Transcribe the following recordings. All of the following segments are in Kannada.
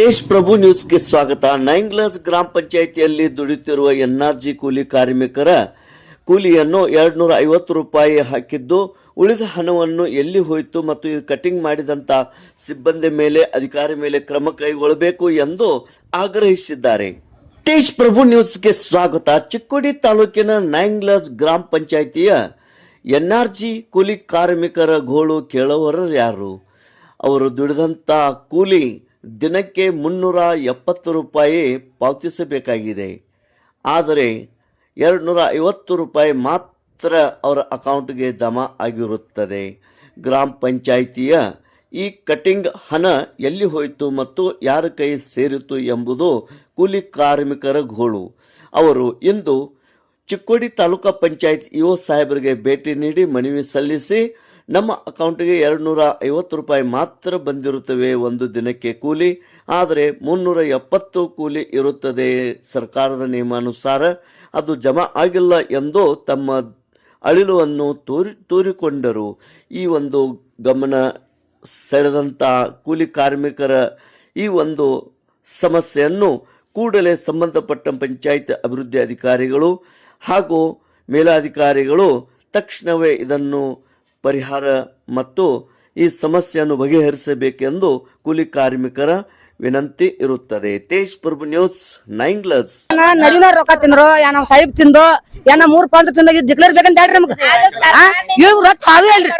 ತೇಜ್ ಪ್ರಭು ನ್ಯೂಸ್ಗೆ ಸ್ವಾಗತ. ನೈಂಗ್ಲಾಸ್ ಗ್ರಾಮ ಪಂಚಾಯಿತಿಯಲ್ಲಿ ದುಡಿಯುತ್ತಿರುವ ಎನ್ಆರ್ಜಿ ಕೂಲಿ ಕಾರ್ಮಿಕರ ಕೂಲಿಯನ್ನು 250 ರೂಪಾಯಿ ಹಾಕಿದ್ದು, ಉಳಿದ ಹಣವನ್ನು ಎಲ್ಲಿ ಹೋಯಿತು ಮತ್ತು ಇದು ಕಟಿಂಗ್ ಮಾಡಿದಂಥ ಸಿಬ್ಬಂದಿ ಮೇಲೆ, ಅಧಿಕಾರಿ ಮೇಲೆ ಕ್ರಮ ಕೈಗೊಳ್ಳಬೇಕು ಎಂದು ಆಗ್ರಹಿಸಿದ್ದಾರೆ. ತೇಜ್ ಪ್ರಭು ನ್ಯೂಸ್ಗೆ ಸ್ವಾಗತ. ಚಿಕ್ಕೋಡಿ ತಾಲೂಕಿನ ನೈಂಗ್ಲಾಸ್ ಗ್ರಾಮ ಪಂಚಾಯಿತಿಯ ಎನ್ಆರ್ಜಿ ಕೂಲಿ ಕಾರ್ಮಿಕರ ಗೋಳು ಕೇಳುವವರು ಯಾರು? ಅವರು ದುಡಿದಂಥ ಕೂಲಿ ದಿನಕ್ಕೆ 370 ರೂಪಾಯಿ ಪಾವತಿಸಬೇಕಾಗಿದೆ. ಆದರೆ 250 ರೂಪಾಯಿ ಮಾತ್ರ ಅವರ ಅಕೌಂಟ್ಗೆ ಜಮಾ ಆಗಿರುತ್ತದೆ. ಗ್ರಾಮ ಪಂಚಾಯಿತಿಯ ಈ ಕಟಿಂಗ್ ಹಣ ಎಲ್ಲಿ ಹೋಯಿತು ಮತ್ತು ಯಾರ ಕೈ ಸೇರಿತು ಎಂಬುದು ಕೂಲಿ ಕಾರ್ಮಿಕರ ಗೋಳು. ಅವರು ಇಂದು ಚಿಕ್ಕೋಡಿ ತಾಲೂಕಾ ಪಂಚಾಯತ್ ಇಒ ಸಾಹೇಬರಿಗೆ ಭೇಟಿ ನೀಡಿ ಮನವಿ ಸಲ್ಲಿಸಿ, ನಮ್ಮ ಅಕೌಂಟಿಗೆ 250 ರೂಪಾಯಿ ಮಾತ್ರ ಬಂದಿರುತ್ತವೆ ಒಂದು ದಿನಕ್ಕೆ ಕೂಲಿ, ಆದರೆ 370 ಕೂಲಿ ಇರುತ್ತದೆ ಸರ್ಕಾರದ ನಿಯಮಾನುಸಾರ, ಅದು ಜಮಾ ಆಗಿಲ್ಲ ಎಂದು ತಮ್ಮ ಅಳಿಲುವನ್ನು ತೋರಿಕೊಂಡರು. ಈ ಒಂದು ಗಮನ ಸೆಳೆದಂಥ ಕೂಲಿ ಕಾರ್ಮಿಕರ ಈ ಒಂದು ಸಮಸ್ಯೆಯನ್ನು ಕೂಡಲೇ ಸಂಬಂಧಪಟ್ಟ ಪಂಚಾಯತ್ ಅಭಿವೃದ್ಧಿ ಅಧಿಕಾರಿಗಳು ಹಾಗೂ ಮೇಲಾಧಿಕಾರಿಗಳು ತಕ್ಷಣವೇ ಇದನ್ನು ಪರಿಹಾರ ಮತ್ತು ಈ ಸಮಸ್ಯೆಯನ್ನು ಬಗೆಹರಿಸಬೇಕೆಂದು ಕೂಲಿ ಕಾರ್ಮಿಕರ ವಿನಂತಿ ಇರುತ್ತದೆ. ತೇಜ್ ಪ್ರಭು ನ್ಯೂಸ್, ನೈಂಗ್ಲಾಸ್. ನಡಿನ ರೊಕ್ಕ ತಿಂದ್ರು, ಯಾವ ಸಾಹಿಬ್ ತಿಂದು, 3 ಪಂಚ ತಿಂದಾಗ ಡಿಕ್ಲೇರ್ ಬೇಕಂತ ಹೇಳ್ರಿ ನಮ್ಗೆ. ಇವ್ ರೊಕ್ಕ ಸಾವೇ ಅಲ್ರಿ,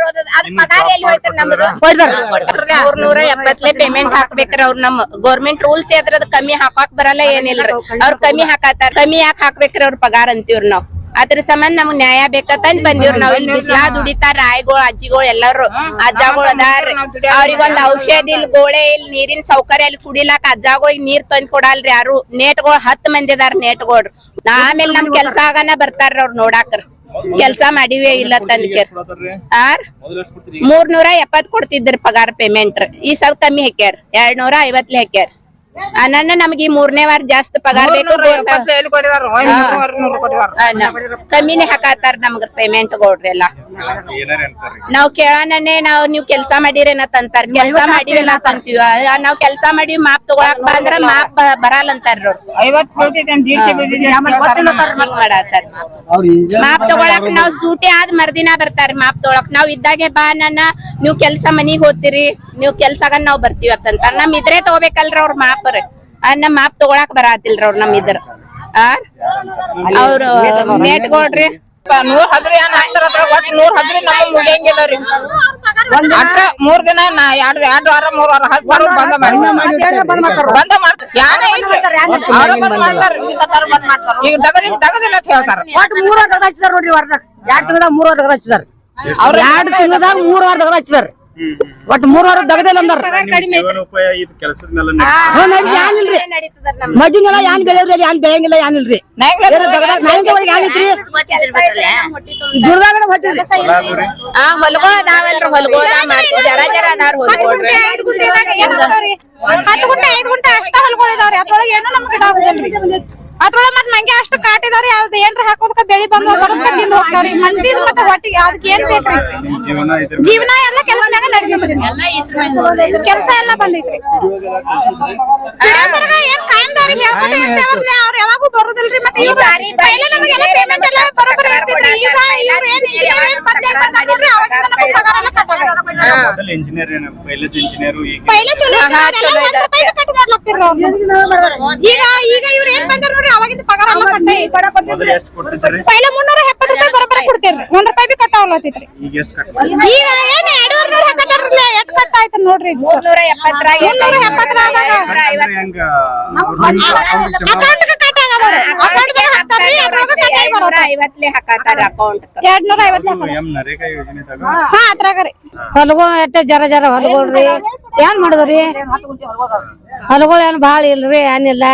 370 ಪೇಮೆಂಟ್ ಹಾಕ್ಬೇಕ್ರಿ. ಅವ್ರು ನಮ್ ಗೌರ್ಮೆಂಟ್ ರೂಲ್ಸ್ ಅದ್ರದ್ ಕಮ್ಮಿ ಹಾಕಾಕ್ ಬರಲ್ಲ, ಏನಿಲ್ರಿ. ಅವ್ರ ಕಮ್ಮಿ ಹಾಕತಾರ. ಕಮ್ಮಿ ಯಾಕೆ ಹಾಕ್ಬೇಕ್ರಿ ಅವ್ರ ಪಗಾರ ಅಂತೀವ್ರಿ ನಾವ್. ಅದ್ರ ಸಂಬಂಧ ನಮ್ಗ್ ನ್ಯಾಯ ಬೇಕಂತ ಬಂದಿವ್ರಿ ನಾವ್. ಇಲ್ಲಿ ಬಿಸ್ಲಾ ದುಡಿತಾರ ಆಯ್ಗಳು ಅಜ್ಜಿಗಳು ಎಲ್ಲಾರು, ಅಜ್ಜಗಳು ಅದಾರ. ಅವ್ರಿಗೊಂದ್ ಔಷಧಿ ಇಲ್ಲಿ ಗೋಳೆ ಇಲ್ಲಿ ನೀರಿನ ಸೌಕರ್ಯ ಇಲ್ಲಿ ಕುಡಿಲಾಕ ಅಜ್ಜಗಳಿಗೆ ನೀರ್ ತಂದ್ ಕೊಡಲ್ರಿ ಯಾರು. ನೇಟ್ಗಳು 10 ಮಂದಿ ಅದಾರ ನೇಟ್ಗಳು. ಆಮೇಲೆ ನಮ್ ಕೆಲ್ಸ ಆಗನ ಬರ್ತಾರ್ರಿ ಅವ್ರು ನೋಡಾಕ್ರ. ಕೆಲ್ಸ ಮಾಡಿವೇ ಇಲ್ಲ ತಂದ್ಕೇರ್ 370 ಕೊಡ್ತಿದ್ರಿ ಪಗಾರ ಪೇಮೆಂಟ್. ಈ ಸಲ ಕಮ್ಮಿ ಹಾಕ್ಯಾರ, 250 ಹಾಕ್ಯಾರ. ನನ್ನ ನಮ್ಗೆ 3ನೇ ವಾರ ಜಾಸ್ತಿ ಪಗಾರ ಬೇಕು, ಕಮ್ಮಿನೇ ಹಾಕತ್ತಾರ ನಮ್ಗ ಪೇಮೆಂಟ್ ಕೊಡ್ರಿ ಎಲ್ಲ. ನಾವ್ ಕೇಳಾನೇ ನೀವ್ ಕೆಲ್ಸ ಮಾಡಿರೇನಂತಾರ. ಕೆಲ್ಸ ಮಾಡಿವಿಲ್ಲ ಅಂತೀವಿ. ನಾವ್ ಕೆಲ್ಸ ಮಾಡಿವಿ ಮಾಪ್ ತಗೊಳಕ್ ಬಂದ್ರ ಮಾಪ್ ಬರಲ್ಲ ಅಂತಾರ. ಮಾಪ್ ತಗೊಳಕ್ ನಾವ್ ಸೂಟಿ ಆದ್ ಮರ್ದಿನ ಬರ್ತಾರ ಮಾಪ್ ತಗೊಳಕ್. ನಾವ್ ಇದ್ದಾಗೆ ಬಾ ನನ್ನ ನೀವ್ ಕೆಲ್ಸ ಮನಿಗ್ ಹೋಗ್ತಿರಿ, ನೀವ್ ಕೆಲ್ಸಾಗ ನಾವ್ ಬರ್ತೀವಿ ಅಂತಂತಾರ. ನಮ್ ಇದ್ರೆ ತಗೋಬೇಕಲ್ರಿ ಅವ್ರ ಮಾಪ್. ನಮ್ ಮಾಪ್ ತಗೊಳಕ್ ಬರಾತಿಲ್ರಿ ಅವ್ರ ನಮ್ ಇದ್ರ. ಅವ್ರು ನೇಟ್ಕೊಡ್ರಿ 110 ಏನ್ ಹಾಕ್ತಾರ, 110 ನಮಗ್ ಮುಗಿಯಂಗಿಲ್ಲರಿ. 3 ದಿನ 2 ವಾರ 3 ವಾರ ಹಸ್ತಾರ, ಬಂದ ಮಾಡ್ತಾರ. ಯಾನೇ ಇಲ್ರಿ ಅವ್ರ ಬಂದ್ ಮಾಡ್ತಾರ. ಈಗ ದಗದಿಲ್ಲ ಅಂತ ಹೇಳ್ತಾರ. 3 ವಾರ ದಗದ ಹಚ್ಚಿದಾರ ನೋಡ್ರಿ. ವಾರದಾಗ 2 ತಿಂಗಳದಾಗ 3 ವಾರ ದಗದ ಹಚ್ಚಿದಾರ. 2 ತಿಂಗಳದಾಗ 3 ವಾರ ದಗದ ಹಚ್ಚಿದಾರ. ಒಟ್ಟು 3 ವಾರ ದಗದಿಲ್ಲ ಅಂದಾರ. ಮಡ್ಡಿನೆಲ್ಲ ಏನ್ ಬೆಳೆಯವ್ರಿ, ಏನ್ ಬೆಳೆಯಂಗಿಲ್ಲ, ಏನಿಲ್ರಿ. ದುರ್ಗಾಗಣ ಹೊಟ್ಟಿರಿ ಹೊಲ್ಗೊಳ ಅದಾವಲ್ರಿ. ಹೊಲ್ಗೊಳ ಮಾಡ್ತೀವಿ, ಜರ ಅದಾರ ಹೊಲ್ಗೊಳ್ರಿ. 10 ಗುಂಟೆ 5 ಗುಂಟೆ ಅಷ್ಟ ಹೊಲ್ಗಳಿದಾವ್ರಿ. ಅದ್ರೊಳಗೆ ಏನು ನಮ್ಗೆ ಇದಾಗುದಿಲ್ರಿ. ಅದ್ರೊಳಗ ಮತ್ ಮಂಗೆ ಅಷ್ಟು ಕಾಟಿದಾವ್ರಿ. ಯಾವ್ದು ಏನ್ರ ಹಾಕೋದಕ್ಕ ಬೆಳಿ ಬಂದ್ ಬರೋದಕ್ಕ ತಿಂದ್ ಹೋಗ್ತಾವ್ರಿ. ಮಂದಿದ್ ಮತ್ತ ಹೊಟ್ಟಿಗೆ ಅದಕ್ಕೆ ಏನ್ ಬೇಕ್ರಿ? ಜೀವನ ಎಲ್ಲ ಕೆಲಸನಾಗ ನಡೀತೈತ್ರಿ. ಕೆಲಸ ಎಲ್ಲ ಬಂದೈತ್ರಿ. ಏನ್ ಕಾಯಂದವ್ರಿ ಹೇಳ್ಕೊತ ಇರ್ತೇವ್ರಲ್ಲ, ಅವ್ರ ಯಾವಾಗೂ ಬರುದಿಲ್ರಿ. ಮತ್ತೆ ಈ ಸಾರಿ ಪೈಲೆ ನಮಗೆಲ್ಲ ಪೇಮೆಂಟ್ ಎಲ್ಲ ಬರೋಬ್ಬರಿ ಇರ್ತಿತ್ರಿ. ಈಗ ಇವ್ರ ಏನ್ ಇಂಜಿನಿಯರ್ ಏನ್ ಬದ್ಲಾಗಿ ಬಂದಾರ ನೋಡ್ರಿ, ಅವಾಗಿಂದ ನಮಗ್ ಪಗಾರ ಎಲ್ಲ ಕಟ್ ಆಗೈತಿ. ಇಂಜಿನಿಯರ್ ಪೈಲೆ ಚಲೋ ಕಟ್ ಮಾಡ್ಲಾಕ್ತಿರ್ರಿ ಅವ್ರು. ಈಗ ಇವ್ರ ಏನ್ ಬಂದಾರ ನೋಡ್ರಿ, ಅವಾಗಿಂದ ಪಗಾರ ಎಲ್ಲ ಕಟ್ ಐತಿ. ಪೈಲೆ 370 ರೂಪಾಯಿ ಬರೋಬ್ಬರಿ ಕೊಡ್ತೀರ್ರಿ. 1 ರೂಪಾಯಿ ಬಿ ಕಟ್ ಆಗ್ಲತ್ತೈತ್ರಿ. ಈಗ ಏನ್ 200 ಹಾಕತಾರಲ್ಲ, ಎಷ್ಟ್ ಕಟ್ ಆಯ್ತು ನೋಡ್ರಿ. 370 ಆದಾಗ ಅಕೌಂಟ್ ಕಟ್ ಆಗದವ್ರಿ. ಅಕೌಂಟ್ದಾಗ ಹಾಕ್ತಾರ್ರಿ, ಅದ್ರೊಳಗ ಕಟ್ ಆಗಿ ಬರೋದು. 250 ಹಾಕತಾರ ಅಕೌಂಟ್. 250 ಹಾ ಅದ್ರಾಗರಿ. ಹೊಲಗಳು ಎಟ್ಟ ಜರ ಹೊಲಗಳ್ರಿ. ಏನ್ ಮಾಡುದ್ರಿ ಹೊಲಗಳು? ಏನ್ ಬಾಳ ಇಲ್ರಿ, ಏನಿಲ್ಲ.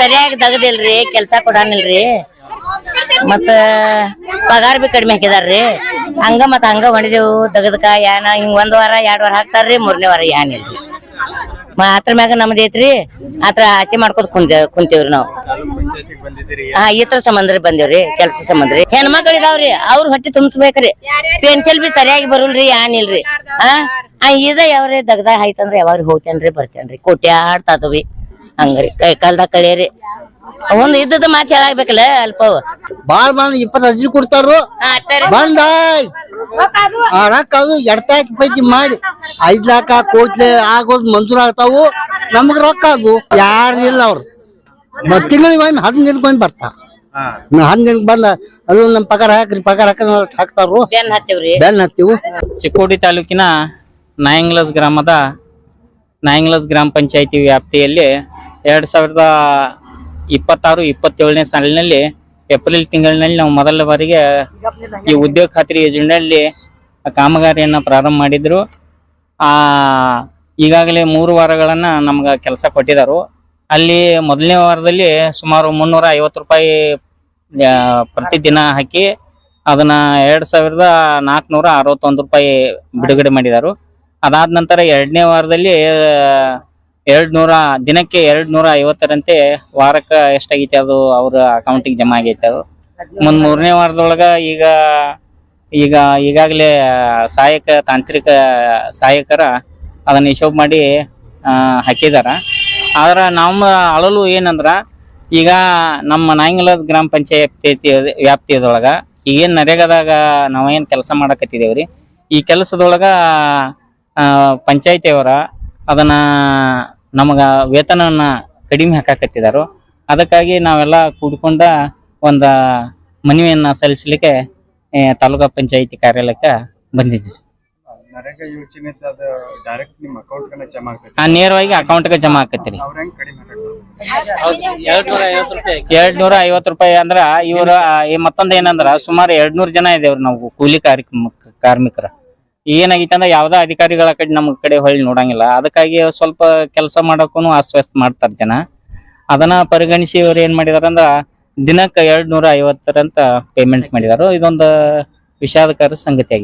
ಸರಿಯಾಗಿ ದಗದಿಲ್ರಿ, ಕೆಲ್ಸ ಕೊಡಾನಿಲ್ರಿ. ಮತ್ತ ಪಗಾರ ಬಿ ಕಡಿಮೆ ಹಾಕಿದಾರ್ರಿ. ಹಂಗ ಮತ್ತ ಹಂಗ ಹೊಡಿದೇವು ದಗದಕ. ಏನ ಹಿಂಗ್ 1 ವಾರ 2 ವಾರ ಹಾಕ್ತಾರ್ರಿ, 3ನೇ ವಾರ ಏನಿಲ್ರಿ. ಅದ್ರ ಮ್ಯಾಗ ನಮ್ದ್ ಐತ್ರಿ ಆತರ ಆಸೆ ಮಾಡ್ಕೊತ ಕುಂತೇವ್ರಿ ನಾವ್. ಈ ತರ ಸಂಬಂಧ ಬಂದೇವ್ರಿ, ಕೆಲ್ಸ ಸಂಬಂಧ ರೀ. ಹೆಣ್ಮಕ್ಳು ಇದಾವ್ರಿ, ಅವ್ರ ಹೊಟ್ಟೆ ತುಂಬಿಸ್ಬೇಕ್ರಿ. ಪೆನ್ಸಿಲ್ ಬಿ ಸರಿಯಾಗಿ ಬರುಲ್ರಿ, ಏನಿಲ್ರಿ. ಇದ ಯಾವ್ರಿ ದಗದಾಗ ಆಯ್ತಂದ್ರ ಯಾವಾಗ ಹೋಗ್ತೇನ್ರಿ ಬರ್ತೇನ್ರಿ, ಕೊಟ್ಯಾಡ್ತಾದವಿ ಹಂಗ್ರಿ. ಕೈ ಕಾಲ್ದಾಗ ಕಳಿಯರಿ ಒಂದ್ ಇದ್ದದ ಮಾತು ಹೇಳಾಗ್ಬೇಕಲ್ಲ ಅಲ್ಪ. ಬಾಳ್ ಬಂದ್ 20 ಅರ್ಜಿ ಕೊಡ್ತಾರು ಬಂದ ರೊಕ್ಕ ಅದು ಎಡ್ತಾಕಿ ಪೈಕಿ ಮಾಡಿ 5 ಲಕ್ಷ ಕೋಟಿ ಆಗೋದ್ ಮಂಜೂರ್ ಆಗ್ತಾವು. ನಮಗ್ ರೊಕ್ಕ ಅದು ಯಾರಿಲ್ಲ ಅವ್ರು ತಿಂಗಳಿಗೆ 10 ದಿನಕ್ಕೆ ಬರ್ತಾರ. 10 ದಿನಕ್ಕೆ ಬಂದ ಅದು ನಮ್ ಪಗಾರ ಹಾಕ್ರಿ ಪಗಾರ ಹಾಕ್ತಾರು. ಬೆನ್ ಹತ್ತೀವಿ. ಚಿಕ್ಕೋಡಿ ತಾಲೂಕಿನ ನಾಯಂಗ್ಲಸ್ ಗ್ರಾಮದ ನಾಯಂಗ್ಲಸ್ ಗ್ರಾಮ ಪಂಚಾಯತಿ ವ್ಯಾಪ್ತಿಯಲ್ಲಿ 2026-27ನೇ ಸಾಲಿನಲ್ಲಿ ಏಪ್ರಿಲ್ ತಿಂಗಳಿನಲ್ಲಿ ನಾವು ಮೊದಲ ಬಾರಿಗೆ ಈ ಉದ್ಯೋಗ ಖಾತ್ರಿ ಯೋಜನೆಯಲ್ಲಿ ಕಾಮಗಾರಿಯನ್ನ ಪ್ರಾರಂಭ ಮಾಡಿದ್ರು. ಈಗಾಗಲೇ 3 ವಾರಗಳನ್ನ ನಮ್ಗೆ ಕೆಲಸ ಕೊಟ್ಟಿದ್ದಾರೆ. ಅಲ್ಲಿ ಮೊದಲನೇ ವಾರದಲ್ಲಿ ಸುಮಾರು 350 ರೂಪಾಯಿ ಪ್ರತಿದಿನ ಹಾಕಿ ಅದನ್ನ 2461 ರೂಪಾಯಿ ಬಿಡುಗಡೆ ಮಾಡಿದರು. ಅದಾದ ನಂತರ 2ನೇ ವಾರದಲ್ಲಿ ದಿನಕ್ಕೆ 250ರಂತೆ ವಾರಕ್ಕೆ ಎಷ್ಟಾಗೈತಿ ಅದು ಅವ್ರ ಅಕೌಂಟಿಗೆ ಜಮಾ ಆಗೈತೆ. ಅದು ಮುಂದ್ 3ನೇ ವಾರದೊಳಗ ಈಗಾಗಲೇ ತಾಂತ್ರಿಕ ಸಹಾಯಕರ ಅದನ್ನ ಹಿಶೋಬ್ ಮಾಡಿ ಹಾಕಿದಾರ. ಆದ್ರ ನಮ್ಮ ಅಳಲು ಏನಂದ್ರ ಈಗ ನಮ್ಮ ನಾಯಂಗ್ಲಸ್ ಗ್ರಾಮ ಪಂಚಾಯತಿ ವ್ಯಾಪ್ತಿಯದೊಳಗ ಈಗೇನ್ ನರೇಗಾದಾಗ ನಾವೇನ್ ಕೆಲಸ ಮಾಡಕತ್ತಿದೇವ್ರಿ, ಈ ಕೆಲಸದೊಳಗ ಪಂಚಾಯತಿಯವರ ಅದನ್ನ ನಮಗ ವೇತನವನ್ನ ಕಡಿಮೆ ಹಾಕಾಕತ್ತಿದಾರು. ಅದಕ್ಕಾಗಿ ನಾವೆಲ್ಲ ಕೂಡ್ಕೊಂಡ ಒಂದ ಮನವಿಯನ್ನ ಸಲ್ಲಿಸಲಿಕ್ಕೆ ತಾಲೂಕಾ ಪಂಚಾಯತಿ ಕಾರ್ಯಾಲಯಕ್ಕೆ ಬಂದಿದ್ದೀವಿ. ನೇರವಾಗಿ ಅಕೌಂಟ್ಗೆ ಜಮಾ ಆಕತ್ತೀರಿ. 250 ರೂಪಾಯಿ ಅಂದ್ರ ಇವ್ರ ಮತ್ತೊಂದ್ ಏನಂದ್ರ ಸುಮಾರು 200 ಜನ ಇದೇವ್ರಿ ನಾವು ಕೂಲಿ ಕಾರ್ಮಿಕರ. ಏನಾಗೈತೆ ಅಂದ್ರೆ ಯಾವ್ದೋ ಅಧಿಕಾರಿಗಳ ಕಡೆ ನಮ್ ಕಡೆ ಹೊಳ್ಳಿ ನೋಡಂಗಿಲ್ಲ. ಅದಕ್ಕಾಗಿ ಸ್ವಲ್ಪ ಕೆಲಸ ಮಾಡಕ್ಕೂ ಅಸ್ವಸ್ಥ ಮಾಡ್ತಾರ ಜನ. ಅದನ್ನ ಪರಿಗಣಿಸಿ ಇವ್ರು ಏನ್ ಮಾಡಿದಾರ ಅಂದ್ರ ದಿನಕ್ಕೆ 250ರಂತ ಪೇಮೆಂಟ್ ಮಾಡಿದಾರು. ಇದೊಂದು ವಿಷಾದಕರ ಸಂಗತಿ ಆಗಿದೆ.